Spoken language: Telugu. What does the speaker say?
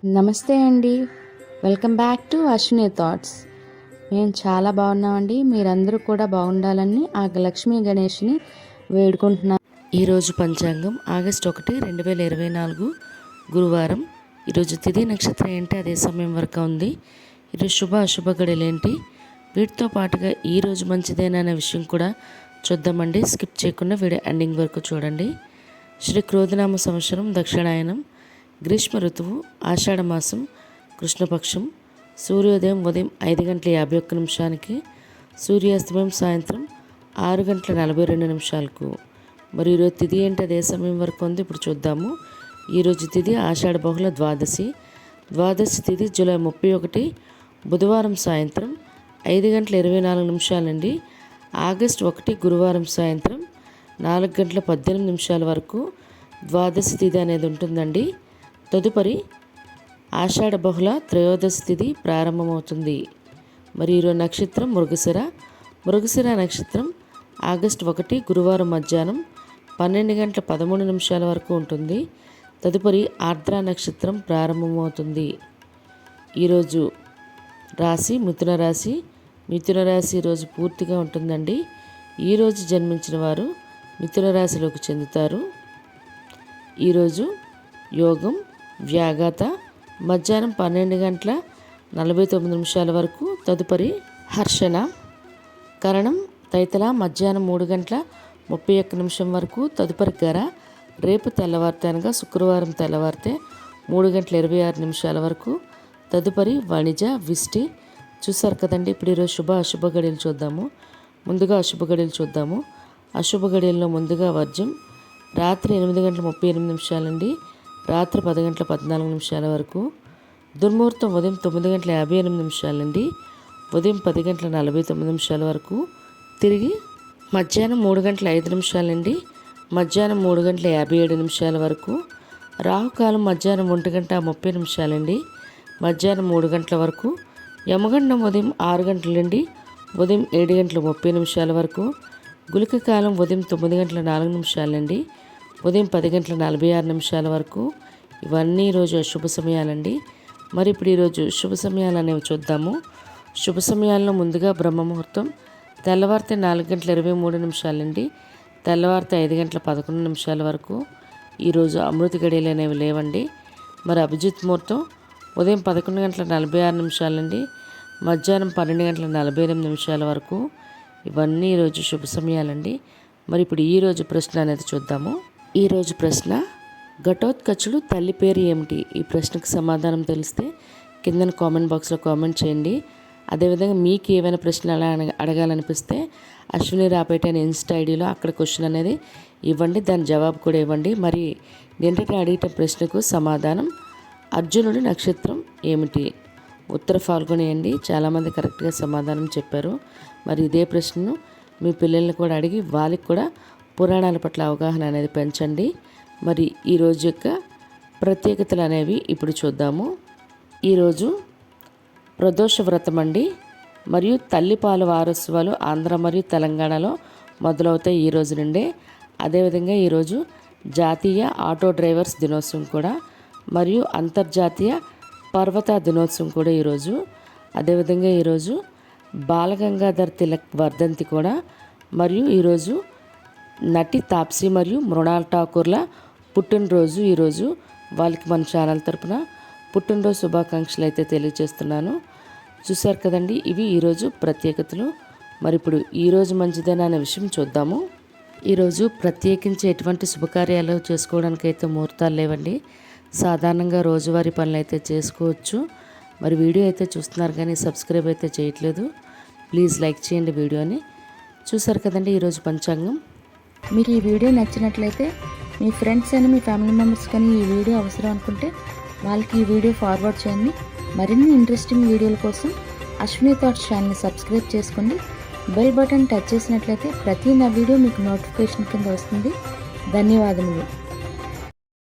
నమస్తే అండి. Welcome back to Ashwini thoughts. మేము చాలా బాగున్నామండి. మీరందరూ కూడా బాగుండాలని ఆ లక్ష్మీ గణేష్ని వేడుకుంటున్నాం. ఈరోజు పంచాంగం ఆగస్టు 1, 2024 గురువారం. ఈరోజు తిథి నక్షత్రం ఏంటి, అదే సమయం వరకు ఉంది. ఈరోజు శుభ అశుభ గడియలు ఏంటి, వీటితో పాటుగా ఈరోజు మంచిదేనా అనే విషయం కూడా చూద్దామండి. స్కిప్ చేయకుండా వీడియో ఎండింగ్ వరకు చూడండి. శ్రీ క్రోధనామ సంవత్సరం దక్షిణాయనం, గ్రీష్మ ఋతువు, ఆషాఢమాసం, కృష్ణపక్షం. సూర్యోదయం ఉదయం 5:51 సూర్యాస్తమయం సాయంత్రం 6:42 మరి ఈరోజు తిథి ఏంటి, అదే సమయం వరకు ఉంది. ఇప్పుడు చూద్దాము. ఈరోజు తిథి ఆషాఢ బహుళ ద్వాదశి తిథి జూలై 31 బుధవారం సాయంత్రం 5:24 ఆగస్టు 1 గురువారం సాయంత్రం 4:18 వరకు ద్వాదశి తిథి అనేది ఉంటుందండి. తదుపరి ఆషాఢ బహుళ త్రయోదశి తిథి ప్రారంభమవుతుంది. మరి ఈరోజు నక్షత్రం మృగశిర నక్షత్రం ఆగస్టు 1 గురువారం మధ్యాహ్నం 12:13 వరకు ఉంటుంది. తదుపరి ఆర్ద్ర నక్షత్రం ప్రారంభమవుతుంది. ఈరోజు రాశి మిథున రాశి ఈరోజు పూర్తిగా ఉంటుందండి. ఈరోజు జన్మించిన వారు మిథున రాశిలోకి చెందుతారు. ఈరోజు యోగం వ్యాఘాత మధ్యాహ్నం 12:49 వరకు. తదుపరి హర్షణ కరణం తైతల మధ్యాహ్నం 3:31 వరకు. తదుపరి గర రేపు తెల్లవారితే అనగా శుక్రవారం తెల్లవారితే 3:26 వరకు. తదుపరి వణిజ విష్టి. చూసారు కదండి. ఇప్పుడు ఈరోజు శుభ అశుభ గడియలు చూద్దాము. ముందుగా అశుభ గడియలు చూద్దాము. అశుభ గడియల్లో ముందుగా వర్జం రాత్రి 8:38 రాత్రి 10:14 వరకు. దుర్ముహూర్తం ఉదయం 9:58 ఉదయం 10:49 వరకు. తిరిగి మధ్యాహ్నం 3:05 మధ్యాహ్నం 3:57 వరకు. రాహుకాలం మధ్యాహ్నం 1:30 మధ్యాహ్నం 3 వరకు. యమగండం ఉదయం 6 ఉదయం 7:30 వరకు. గుళిక కాలం ఉదయం 9:04 ఉదయం 10:46 వరకు. ఇవన్నీ ఈరోజు శుభ సమయాలండి. మరి ఇప్పుడు ఈరోజు శుభ సమయాలు అనేవి చూద్దాము. శుభ సమయాల్లో ముందుగా బ్రహ్మముహూర్తం తెల్లవారితే 4:23 తెల్లవారితే 5:11 వరకు. ఈరోజు అమృత గడియలు అనేవి లేవండి. మరి అభిజిత్ ముహూర్తం ఉదయం 11:46 మధ్యాహ్నం 12:48 వరకు. ఇవన్నీ ఈరోజు శుభ సమయాలండి. మరి ఇప్పుడు ఈరోజు ప్రశ్న అనేది చూద్దాము. ఈరోజు ప్రశ్న, ఘటోత్కచుడు తల్లి పేరు ఏమిటి? ఈ ప్రశ్నకు సమాధానం తెలిస్తే కింద కామెంట్ బాక్స్లో కామెంట్ చేయండి. అదేవిధంగా మీకు ఏమైనా ప్రశ్నలు అడగాలనిపిస్తే అశ్విని రాపేట అనే ఇన్స్టా ఐడిలో అక్కడ క్వశ్చన్ అనేది ఇవ్వండి, దాని జవాబు కూడా ఇవ్వండి. మరి నిన్నటి అడిగిన ప్రశ్నకు సమాధానం, అర్జునుడి నక్షత్రం ఏమిటి? ఉత్తర ఫాల్గుని అండి. చాలామంది కరెక్ట్గా సమాధానం చెప్పారు. మరి ఇదే ప్రశ్నను మీ పిల్లల్ని కూడా అడిగి వాళ్ళకి కూడా పురాణాల పట్ల అవగాహన అనేది పెంచండి. మరి ఈరోజు యొక్క ప్రత్యేకతలు అనేవి ఇప్పుడు చూద్దాము. ఈరోజు ప్రదోష వ్రతం అండి. మరియు తల్లిపాలు వారోత్సవాలు ఆంధ్ర మరియు తెలంగాణలో మొదలవుతాయి ఈ రోజు నుండే. అదేవిధంగా ఈరోజు జాతీయ ఆటో డ్రైవర్స్ దినోత్సవం కూడా, మరియు అంతర్జాతీయ పర్వత దినోత్సవం కూడా ఈరోజు. అదేవిధంగా ఈరోజు బాలగంగాధర్ తిలక్ వర్ధంతి కూడా. మరియు ఈరోజు నటి తాప్సీ మరియు మృణాల్ ఠాకూర్ల పుట్టినరోజు ఈరోజు. వాళ్ళకి మన ఛానల్ తరపున పుట్టినరోజు శుభాకాంక్షలు అయితే తెలియజేస్తున్నాను. చూసారు కదండి, ఇవి ఈరోజు ప్రత్యేకతలు. మరి ఇప్పుడు ఈరోజు మంచిదేనా అనే విషయం చూద్దాము. ఈరోజు ప్రత్యేకించి ఎటువంటి శుభకార్యాలు చేసుకోవడానికి అయితే ముహూర్తాలు లేవండి. సాధారణంగా రోజువారీ పనులు అయితే చేసుకోవచ్చు. మరి వీడియో అయితే చూస్తున్నారు కానీ సబ్స్క్రైబ్ అయితే చేయట్లేదు. ప్లీజ్ లైక్ చేయండి వీడియోని. చూసారు కదండి ఈరోజు పంచాంగం. మీకు ఈ వీడియో నచ్చినట్లయితే మీ ఫ్రెండ్స్ అని, మీ ఫ్యామిలీ మెంబర్స్ కానీ ఈ వీడియో అవసరం అనుకుంటే వాళ్ళకి ఈ వీడియో ఫార్వర్డ్ చేయండి. మరిన్ని ఇంట్రెస్టింగ్ వీడియోల కోసం అశ్విని థాట్స్ ఛానల్ని సబ్స్క్రైబ్ చేసుకోండి. బెల్ బటన్ టచ్ చేసినట్లయితే ప్రతి నా వీడియో మీకు నోటిఫికేషన్ కింద వస్తుంది. ధన్యవాదములు.